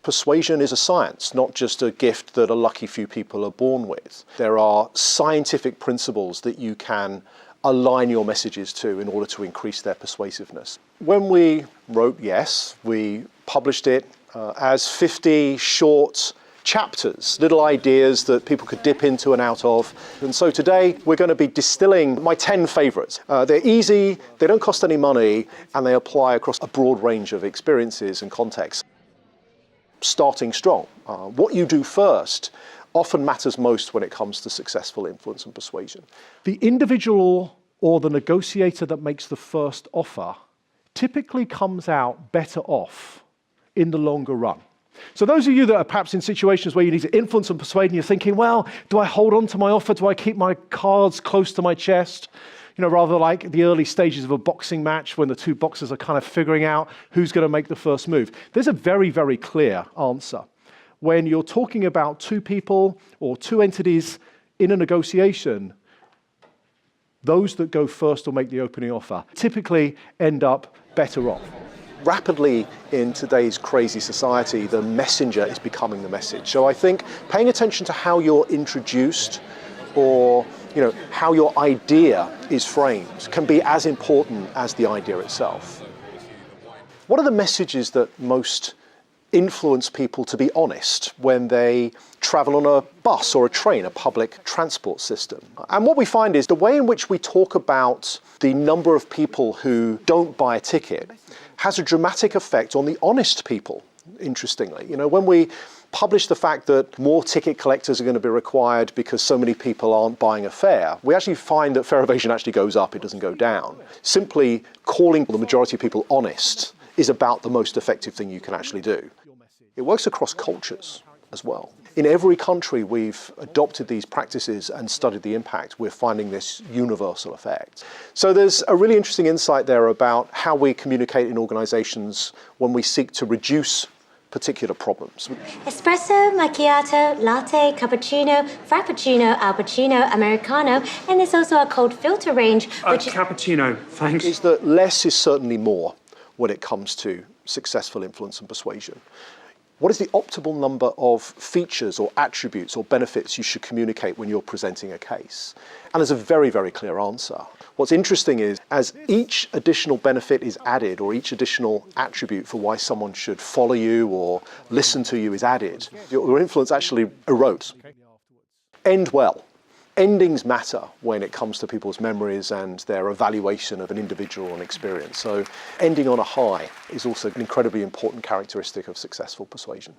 Persuasion is a science, not just a gift that a lucky few people are born with. There are scientific principles that you can align your messages to in order to increase their persuasiveness. When we wrote Yes, we published it as 50 short chapters, little ideas that people could dip into and out of. And so today we're going to be distilling my 10 favorites. They're easy, they don't cost any money, and they apply across a broad range of experiences and contexts. Starting strong. What you do first often matters most when it comes to successful influence and persuasion. The individual or the negotiator that makes the first offer typically comes out better off in the longer run. So those of you that are perhaps in situations where you need to influence and persuade and you're thinking, well, do I hold on to my offer? Do I keep my cards close to my chest? You know, rather like the early stages of a boxing match when the two boxers are kind of figuring out who's going to make the first move. There's a very, very clear answer. When you're talking about two people or two entities in a negotiation, those that go first or make the opening offer typically end up better off. Rapidly in today's crazy society, the messenger is becoming the message. So I think paying attention to how you're introduced or how your idea is framed can be as important as the idea itself. What are the messages that most influence people to be honest when they travel on a bus or a train, a public transport system? And what we find is the way in which we talk about the number of people who don't buy a ticket has a dramatic effect on the honest people, interestingly. When we publish the fact that more ticket collectors are going to be required because so many people aren't buying a fare, we actually find that fare evasion actually goes up, it doesn't go down. Simply calling the majority of people honest is about the most effective thing you can actually do. It works across cultures as well. In every country we've adopted these practices and studied the impact, we're finding this universal effect. So there's a really interesting insight there about how we communicate in organizations when we seek to reduce particular problems. Espresso, macchiato, latte, cappuccino, frappuccino, alpuccino, americano, and there's also a cold filter range, which cappuccino, thanks. Is that less is certainly more when it comes to successful influence and persuasion. What is the optimal number of features or attributes or benefits you should communicate when you're presenting a case? And there's a very, very clear answer. What's interesting is, as each additional benefit is added or each additional attribute for why someone should follow you or listen to you is added, your influence actually erodes. End well. Endings matter when it comes to people's memories and their evaluation of an individual and experience. So ending on a high is also an incredibly important characteristic of successful persuasion.